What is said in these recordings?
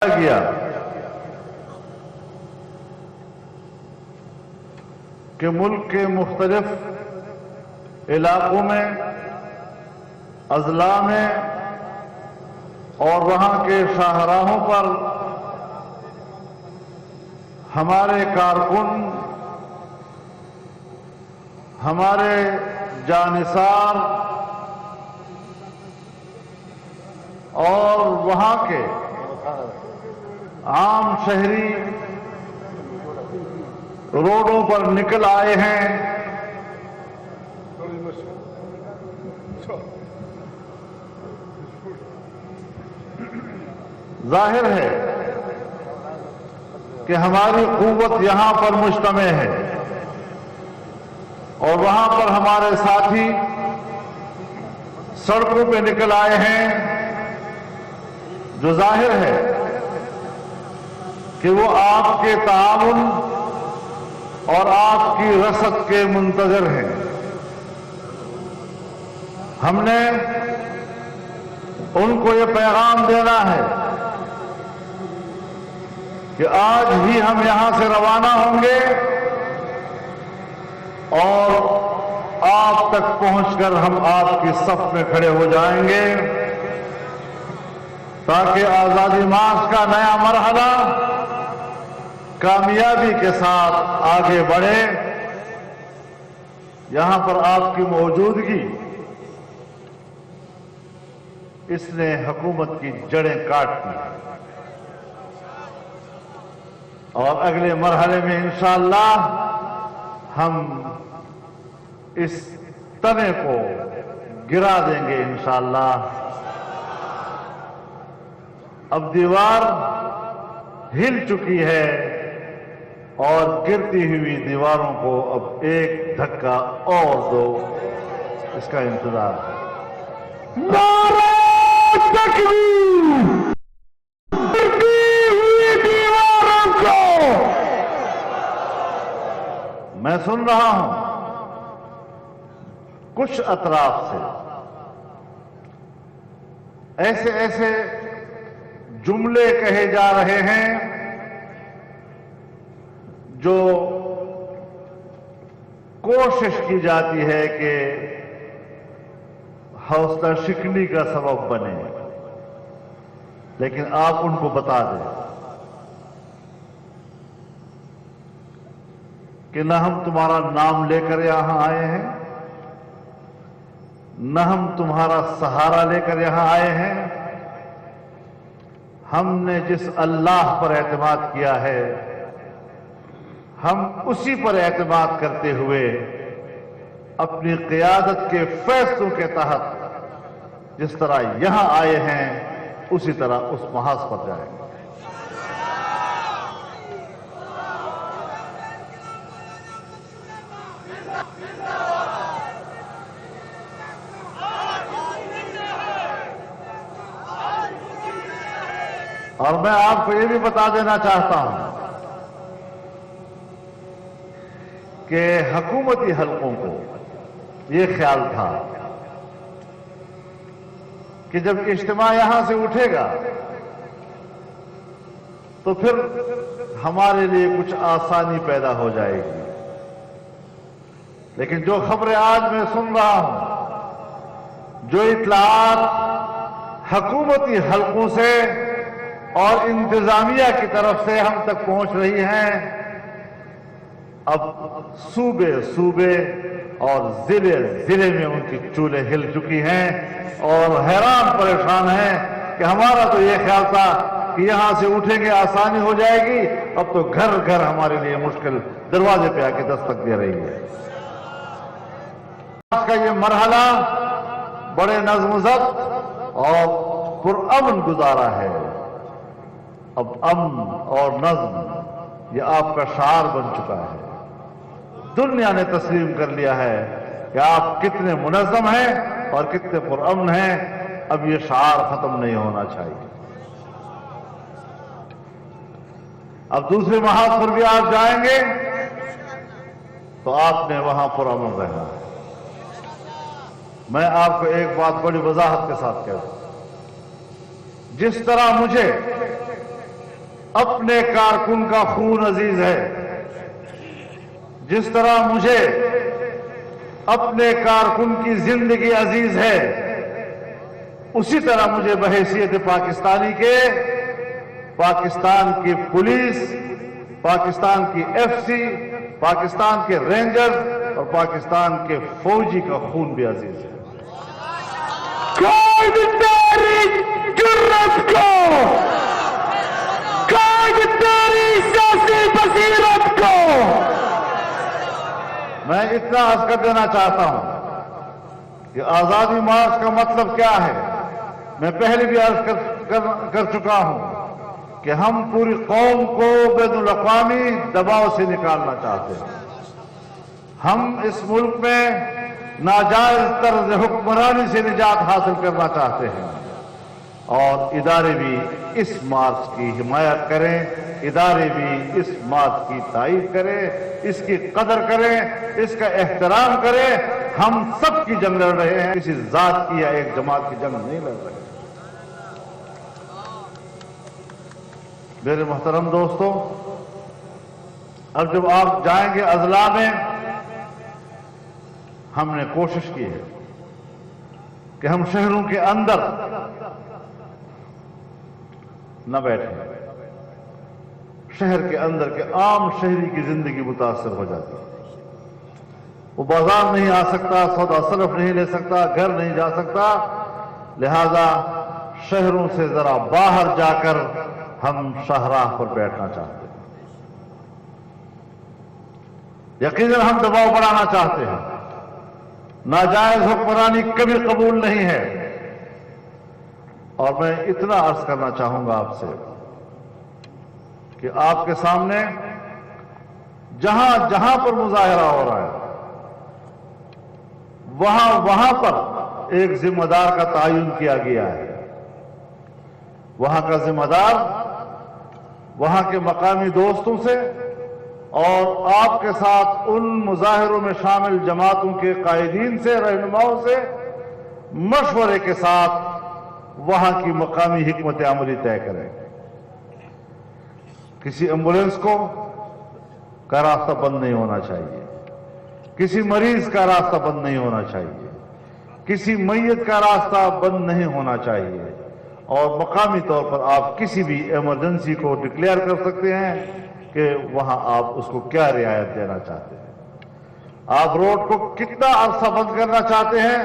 گیا کہ ملک کے مختلف علاقوں میں، اضلاع میں اور وہاں کے شاہراہوں پر ہمارے کارکن، ہمارے جانثار اور وہاں کے عام شہری روڈوں پر نکل آئے ہیں۔ ظاہر ہے کہ ہماری قوت یہاں پر مجتمع ہے اور وہاں پر ہمارے ساتھی سڑکوں پہ نکل آئے ہیں، جو ظاہر ہے کہ وہ آپ کے تعاون اور آپ کی رسد کے منتظر ہیں۔ ہم نے ان کو یہ پیغام دینا ہے کہ آج ہی ہم یہاں سے روانہ ہوں گے اور آپ تک پہنچ کر ہم آپ کی صف میں کھڑے ہو جائیں گے، تاکہ آزادی مارچ کا نیا مرحلہ کامیابی کے ساتھ آگے بڑھے۔ یہاں پر آپ کی موجودگی اس نے حکومت کی جڑیں کاٹ دی اور اگلے مرحلے میں انشاءاللہ ہم اس تنے کو گرا دیں گے انشاءاللہ۔ اب دیوار ہل چکی ہے اور گرتی ہوئی دیواروں کو اب ایک دھکا اور دو، اس کا انتظار ہے۔ نعرہ تکبیر! گرتی ہوئی دیواروں کو میں سن رہا ہوں کچھ اطراف سے ایسے ایسے جملے کہے جا رہے ہیں جو کوشش کی جاتی ہے کہ حوصلہ شکنی کا سبب بنے، لیکن آپ ان کو بتا دیں کہ نہ ہم تمہارا نام لے کر یہاں آئے ہیں، نہ ہم تمہارا سہارا لے کر یہاں آئے ہیں۔ ہم نے جس اللہ پر اعتماد کیا ہے، ہم اسی پر اعتماد کرتے ہوئے اپنی قیادت کے فیصلوں کے تحت جس طرح یہاں آئے ہیں اسی طرح اس محاذ پر جائیں گے۔ اور میں آپ کو یہ بھی بتا دینا چاہتا ہوں کہ حکومتی حلقوں کو یہ خیال تھا کہ جب اجتماع یہاں سے اٹھے گا تو پھر ہمارے لیے کچھ آسانی پیدا ہو جائے گی، لیکن جو خبریں آج میں سن رہا ہوں، جو اطلاعات حکومتی حلقوں سے اور انتظامیہ کی طرف سے ہم تک پہنچ رہی ہیں، اب صوبے صوبے اور ضلع ضلع میں ان کی چولیں ہل چکی ہیں اور حیران پریشان ہیں کہ ہمارا تو یہ خیال تھا کہ یہاں سے اٹھیں گے آسانی ہو جائے گی، اب تو گھر گھر ہمارے لیے مشکل دروازے پہ آ کے دستک دے رہی ہے۔ آج کا یہ مرحلہ بڑے نظم و ضبط اور پرامن گزارا ہے۔ اب امن اور نظم یہ آپ کا شعار بن چکا ہے۔ دنیا نے تسلیم کر لیا ہے کہ آپ کتنے منظم ہیں اور کتنے پرامن ہیں۔ اب یہ شعار ختم نہیں ہونا چاہیے۔ اب دوسرے محاذ پر بھی آپ جائیں گے تو آپ نے وہاں پرامن رہنا ہے۔ میں آپ کو ایک بات بڑی وضاحت کے ساتھ کہتا ہوں، جس طرح مجھے अपने कारकुन का खून अजीज है, जिस तरह मुझे अपने कारकुन की जिंदगी अजीज है, उसी तरह मुझे बहैसियत पाकिस्तानी के पाकिस्तान की पुलिस, पाकिस्तान की एफसी, पाकिस्तान के रेंजर्स और पाकिस्तान के फौजी का खून भी अजीज है। कायद तेरी जुर्रत को, कायद तेरी सियासी बसीरत को। मैं इतना अर्ज कर देना चाहता हूं कि आजादी मार्च का मतलब क्या है। मैं पहले भी अर्ज कर चुका हूं कि हम पूरी कौम को बैनुल अक़वामी दबाव से निकालना चाहते हैं। हम इस मुल्क में नाजायज तर्ज हुक्मरानी से निजात हासिल करना चाहते हैं और इदारे भी इस मार्च की हिमायत करें, इदारे भी इस मार्च की तारीफ करें, इसकी कदर करें, इसका एहतराम करें। हम सब की जंग लड़ रहे हैं, किसी जात की या एक जमात की जंग नहीं लड़ रहे। मेरे मोहतरम दोस्तों, अब जब आप जाएंगे अजला में, हमने कोशिश की है कि हम शहरों के अंदर न बैठे। शहर के अंदर के आम शहरी की जिंदगी मुतासर हो जाती है। वो बाजार नहीं आ सकता, सौदा सरफ नहीं ले सकता, घर नहीं जा सकता। लिहाजा शहरों से जरा बाहर जाकर हम शाहराह पर बैठना चाहते हैं। यकीनन हम दबाव बढ़ाना चाहते हैं। नाजायज हुक्मरानी कभी कबूल नहीं है। और मैं इतना अर्ज करना चाहूंगा आपसे कि आपके सामने जहां जहां पर मुजाहिरा हो रहा है, वहां वहां पर एक जिम्मेदार का तयन किया गया है। वहां का जिम्मेदार वहां के मकामी दोस्तों से और आपके साथ उन मुजाहिरों में शामिल जमातों के कायदीन से, रहनुमाओं से मशवरे के साथ वहां की मकामी हिकमत अमली तय करें। किसी एम्बुलेंस का रास्ता बंद नहीं होना चाहिए, किसी मरीज का रास्ता बंद नहीं होना चाहिए, किसी मैयत का रास्ता बंद नहीं होना चाहिए। और मकामी तौर पर आप किसी भी इमरजेंसी को डिक्लेयर कर सकते हैं कि वहां आप उसको क्या रियायत देना चाहते हैं। आप रोड को कितना अरसा बंद करना चाहते हैं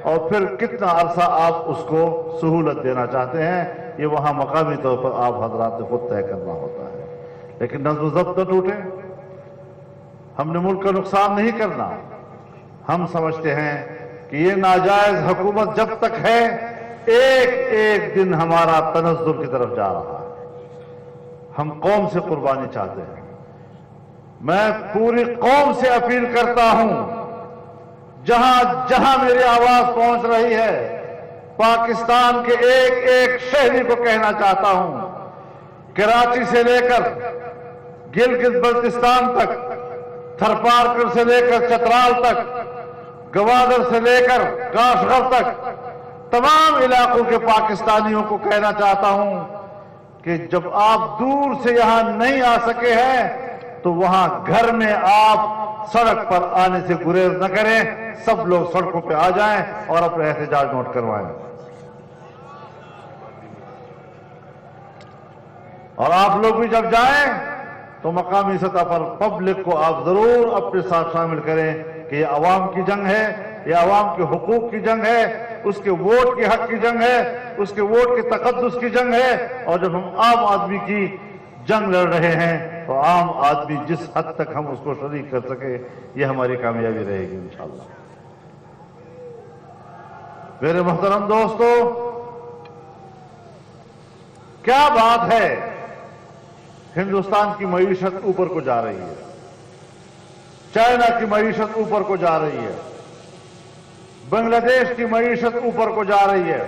और फिर कितना अरसा आप उसको सहूलत देना चाहते हैं, ये वहां मकामी तौर पर आप हजरात को खुद तय करना होता है। लेकिन नज़्म ज़ब्त न टूटे। हमने मुल्क का नुकसान नहीं करना। हम समझते हैं कि ये नाजायज हुकूमत जब तक है, एक एक दिन हमारा तनज़्ज़ुर की तरफ जा रहा है। हम कौम से कुर्बानी चाहते हैं। मैं पूरी कौम से अपील करता हूं, जहां जहां मेरी आवाज पहुंच रही है, पाकिस्तान के एक एक शहरी को कहना चाहता हूं, कराची से लेकर गिलगित बल्तिस्तान तक, थरपारकर से लेकर चतराल तक, गवादर से लेकर काशगर तक, तमाम इलाकों के पाकिस्तानियों को कहना चाहता हूं कि जब आप दूर से यहां नहीं आ सके हैं तो वहां घर में आप सड़क पर आने से गुरेज न करें। सब लोग सड़कों पे आ जाएं और अपने एहतजाज नोट करवाएं। और आप लोग भी जब जाएं तो मकामी सतह पर पब्लिक को आप जरूर अपने साथ शामिल करें कि ये अवाम की जंग है, ये अवाम के हुकूक की जंग है, उसके वोट के हक की जंग है, उसके वोट के तकद्दुस की जंग है। और जब हम आम आदमी की जंग लड़ रहे हैं तो आम आदमी जिस हद तक हम उसको शरीक कर सके, ये हमारी कामयाबी रहेगी इंशाअल्लाह। मेरे मोहतरम दोस्तों, क्या बात है, हिंदुस्तान की मईशत ऊपर को जा रही है, चाइना की मईशत ऊपर को जा रही है, बांग्लादेश की मईशत ऊपर को जा रही है,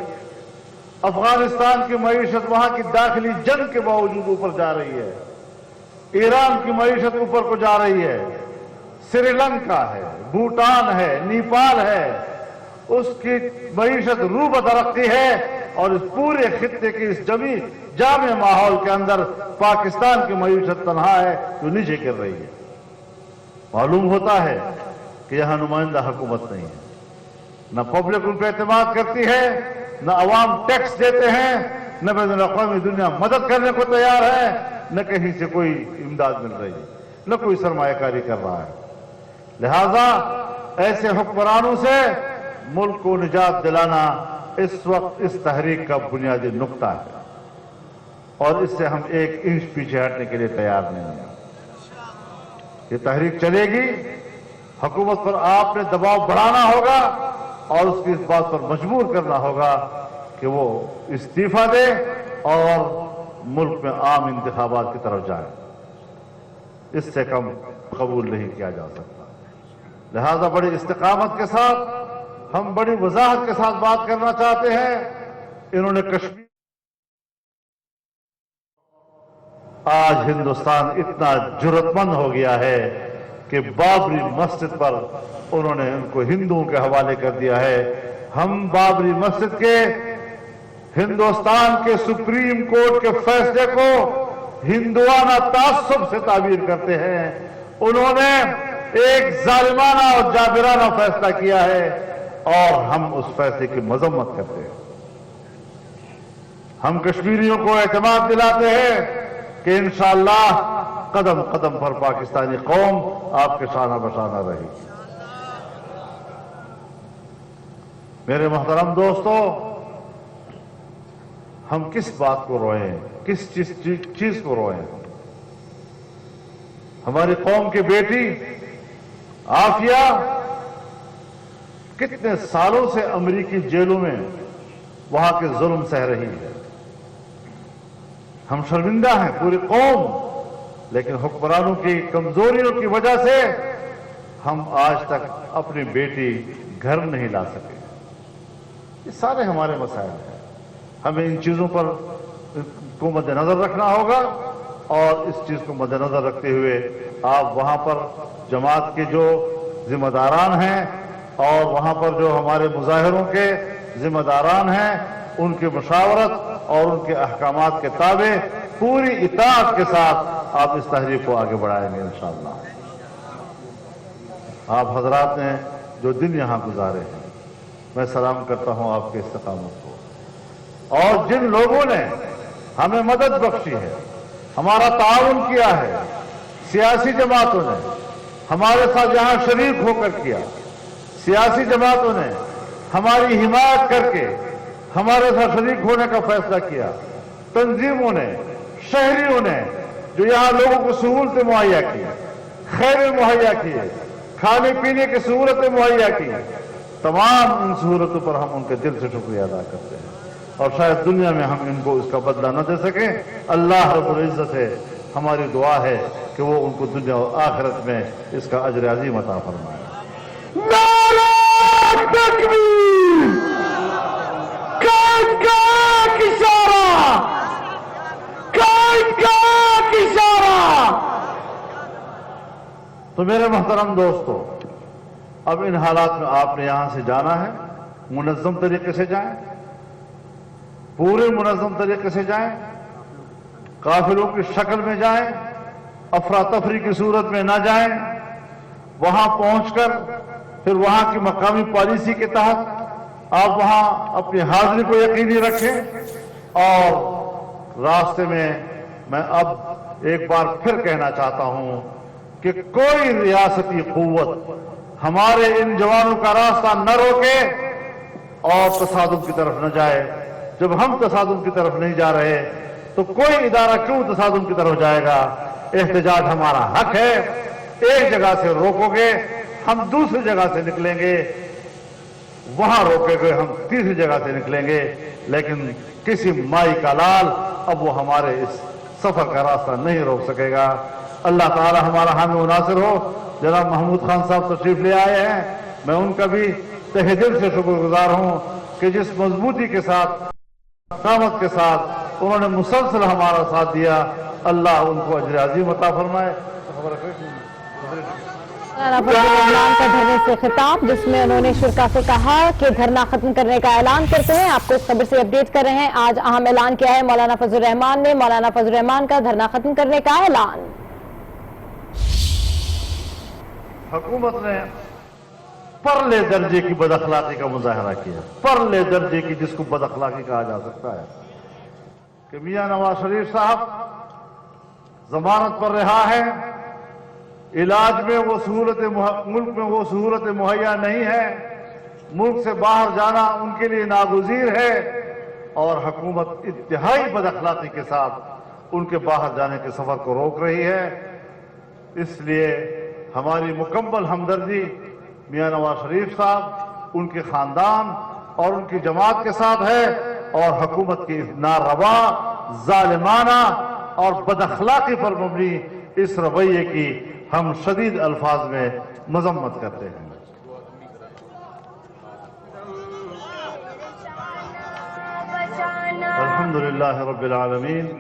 अफगानिस्तान की मईशत वहां की दाखिली जंग के बावजूद ऊपर जा रही है, ईरान की मईशत ऊपर को जा रही है, श्रीलंका है, भूटान है, नेपाल है, उसकी मईशत रू बदरख्ती है اور اس پورے خطے کے اس جامع ماحول کے اندر پاکستان کی معیشت تنہا ہے جو نیچے گر رہی ہے۔ معلوم ہوتا ہے کہ یہاں نمائندہ حکومت نہیں ہے، نہ پبلک ان پہ اعتماد کرتی ہے، نہ عوام ٹیکس دیتے ہیں، نہ بین الاقوامی دنیا مدد کرنے کو تیار ہے، نہ کہیں سے کوئی امداد مل رہی ہے، نہ کوئی سرمایہ کاری کر رہا ہے۔ لہذا ایسے حکمرانوں سے ملک کو نجات دلانا اس وقت اس تحریک کا بنیادی نقطہ ہے، اور اس سے ہم ایک انچ پیچھے ہٹنے کے لیے تیار نہیں ہیں۔ یہ تحریک چلے گی، حکومت پر آپ نے دباؤ بڑھانا ہوگا اور اس کی اس بات پر مجبور کرنا ہوگا کہ وہ استعفیٰ دے اور ملک میں عام انتخابات کی طرف جائے۔ اس سے کم قبول نہیں کیا جا سکتا۔ لہذا بڑی استقامت کے ساتھ ہم بڑی وضاحت کے ساتھ بات کرنا چاہتے ہیں۔ انہوں نے کشمیر، آج ہندوستان اتنا جرأت مند ہو گیا ہے کہ بابری مسجد پر انہوں نے ان کو ہندوؤں کے حوالے کر دیا ہے۔ ہم بابری مسجد کے ہندوستان کے سپریم کورٹ کے فیصلے کو ہندوانہ تعصب سے تعبیر کرتے ہیں۔ انہوں نے ایک ظالمانہ اور جابرانہ فیصلہ کیا ہے اور ہم اس فیصلے کی مذمت کرتے ہیں۔ ہم کشمیریوں کو اعتماد دلاتے ہیں کہ انشاءاللہ قدم قدم پر پاکستانی قوم آپ کے شانہ بشانہ رہے گی۔ میرے محترم دوستو، ہم کس بات کو روئیں ہیں، کس چیز کو روئیں ہیں؟ ہماری قوم کی بیٹی عافیہ کتنے سالوں سے امریکی جیلوں میں وہاں کے ظلم سہ رہی ہے۔ ہم شرمندہ ہیں پوری قوم، لیکن حکمرانوں کی کمزوریوں کی وجہ سے ہم آج تک اپنی بیٹی گھر نہیں لا سکے۔ یہ سارے ہمارے مسائل ہیں۔ ہمیں ان چیزوں پر کو مد نظر رکھنا ہوگا، اور اس چیز کو مد نظر رکھتے ہوئے آپ وہاں پر جماعت کے جو ذمہ داران ہیں اور وہاں پر جو ہمارے مظاہروں کے ذمہ داران ہیں، ان کی مشاورت اور ان کے احکامات کے تابع پوری اطاعت کے ساتھ آپ اس تحریک کو آگے بڑھائیں گے انشاءاللہ۔ آپ حضرات نے جو دن یہاں گزارے ہیں، میں سلام کرتا ہوں آپ کے استقامت کو، اور جن لوگوں نے ہمیں مدد بخشی ہے، ہمارا تعاون کیا ہے، سیاسی جماعتوں نے ہمارے ساتھ یہاں شریک ہو کر کیا، سیاسی جماعتوں نے ہماری حمایت کر کے ہمارے ساتھ شریک ہونے کا فیصلہ کیا، تنظیموں نے، شہریوں نے جو یہاں لوگوں کو سہولتیں مہیا کی، خیمے مہیا کیے، کھانے پینے کی سہولتیں مہیا کی، تمام ان سہولتوں پر ہم ان کے دل سے شکریہ ادا کرتے ہیں، اور شاید دنیا میں ہم ان کو اس کا بدلہ نہ دے سکیں۔ اللہ رب العزت سے ہماری دعا ہے کہ وہ ان کو دنیا اور آخرت میں اس کا اجر عظیم عطا فرمائے۔ نعرہ تکبیر! قائد کا ایک اشارہ! قائد کا ایک اشارہ! تو میرے محترم دوستو، اب ان حالات میں آپ نے یہاں سے جانا ہے، منظم طریقے سے جائیں، پورے منظم طریقے سے جائیں، قافلوں کی شکل میں جائیں، افراتفری کی صورت میں نہ جائیں۔ وہاں پہنچ کر پھر وہاں کی مقامی پالیسی کے تحت آپ وہاں اپنی حاضری کو یقینی رکھیں، اور راستے میں اب ایک بار پھر کہنا چاہتا ہوں کہ کوئی ریاستی قوت ہمارے ان جوانوں کا راستہ نہ روکے اور تصادم کی طرف نہ جائے۔ جب ہم تصادم کی طرف نہیں جا رہے تو کوئی ادارہ کیوں تصادم کی طرف جائے گا؟ احتجاج ہمارا حق ہے۔ ایک جگہ سے روکو گے ہم دوسری جگہ سے نکلیں گے، وہاں روکے گے ہم تیسری جگہ سے نکلیں گے، لیکن کسی مائی کا لال اب وہ ہمارے اس سفر کا راستہ نہیں روک سکے گا۔ اللہ تعالی ہمارا حامی و ناصر ہو۔ جناب محمود خان صاحب تشریف لے آئے ہیں، میں ان کا بھی تہ دل سے شکر گزار ہوں کہ جس مضبوطی کے ساتھ، قامت کے ساتھ انہوں نے مسلسل ہمارا ساتھ دیا۔ اللہ ان کو اجر عظیم عطا فرمائے۔ मौलाना फजल रहमान का धरने से खिताब, जिसमें उन्होंने शुरा से कहा कि धरना खत्म करने का ऐलान करते हैं। आपको इस खबर से अपडेट कर रहे हैं। आज अहम ऐलान किया है मौलाना फजल रहमान ने। मौलाना फजल रहमान का धरना खत्म करने का ऐलान। हुकूमत ने परले दर्जे की बदअखलाकी का मुजाहरा किया, परले दर्जे की, जिसको बदअखलाकी कहा जा सकता है, कि मियां नवाज शरीफ साहब जमानत पर रहा है, इलाज में वो मुल्क में वो सहूलत मुहैया नहीं है, मुल्क से बाहर जाना उनके लिए नागुज़ीर है, और हुकूमत इंतहाई बदअखलाकी के साथ उनके बाहर जाने के सफर को रोक रही है। इसलिए हमारी मुकम्मल हमदर्दी मियां नवाज शरीफ साहब, उनके खानदान और उनकी जमात के साथ है, और हुकूमत की नारवा, जालिमाना और बदअखलाकी पर मबनी इस रवैये की हम शदीद अल्फाज में मजम्मत करते हैं। अल्हम्दुलिल्लाह रब्बिल आलमीन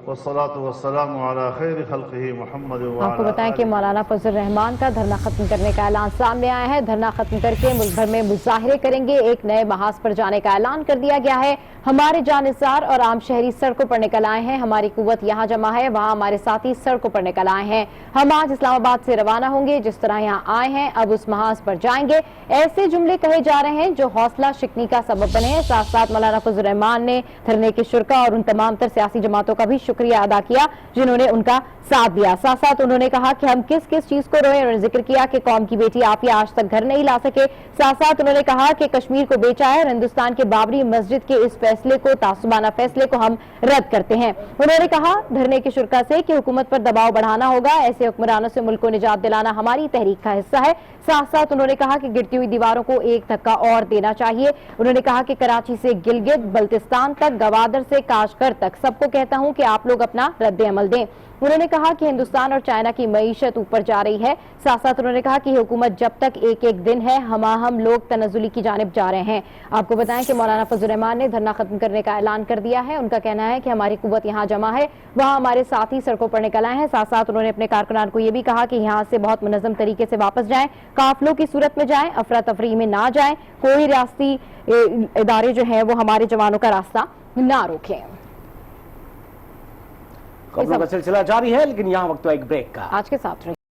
वस्सलातु वस्सलामु अला खैरि खल्क़िही मुहम्मद व अला। आपको बताएं कि मौलाना फजल रहमान का धरना खत्म करने का ऐलान सामने आया है। धरना खत्म करके मुल्क भर में मुजाहिरे करेंगे। एक नए महाज पर जाने का ऐलान कर दिया गया है। हमारे जानिसार और आम शहरी सड़कों पर निकल आए हैं। हमारी कुव्वत यहाँ जमा है, वहाँ हमारे साथी सड़कों पर निकल आए हैं। हम आज इस्लामाबाद से रवाना होंगे, जिस तरह यहाँ आए हैं अब उस महाज पर जाएंगे। ऐसे जुमले कहे जा रहे हैं जो हौसला शिकनी का सबब बने हैं। साथ साथ मौलाना फजल रहमान ने धरने के शुरा और उन तमाम तर सियासी जमातों का भी शुक्रिया अदा किया जिन्होंने उनका साथ दिया। साथ साथ उन्होंने कहा कि हम किस किस चीज को रोए। उन्होंने जिक्र किया कि कौम की बेटी आफिया आज तक घर नहीं ला सके। साथ साथ उन्होंने कहा कि कश्मीर को बेचा है और हिंदुस्तान के बाबरी मस्जिद के इस फैसले को, तासुबाना फैसले को हम रद्द करते हैं। उन्होंने कहा धरने की शुरा से कि हुकूमत पर दबाव बढ़ाना होगा, ऐसे हुक्मरानों से मुल्क को निजात दिलाना हमारी तहरीक का हिस्सा है। साथ साथ उन्होंने कहा कि गिरती हुई दीवारों को एक धक्का और देना चाहिए। उन्होंने कहा कि कराची से गिलगित बल्तिस्तान तक, गवादर से काशगर तक सबको कहता हूं कि आप लोग अपना रद्द अमल दें। उन्होंने कहा कि हिंदुस्तान और चाइना की मईशत ऊपर जा रही है। साथ साथ उन्होंने कहा कि हुकूमत जब तक एक एक दिन है, हम लोग तनज़ुली की जानिब जा रहे हैं। आपको बताएं कि मौलाना फजल रहमान ने धरना खत्म करने का ऐलान कर दिया है। उनका कहना है कि हमारी कुव्वत यहाँ जमा है, वहाँ हमारे साथी सड़कों पर निकल आए हैं। साथ साथ उन्होंने अपने कारकुनान को यह भी कहा कि यहाँ से बहुत मुनज़्ज़म तरीके से वापस जाएं, काफिलों की सूरत में जाएं, अफरा तफरी में ना जाएं, कोई रियासती इदारे जो है वो हमारे जवानों का रास्ता ना रोकें। खबरों का सिलसिला जारी है, लेकिन यहाँ वक्त एक ब्रेक का। आज के साथ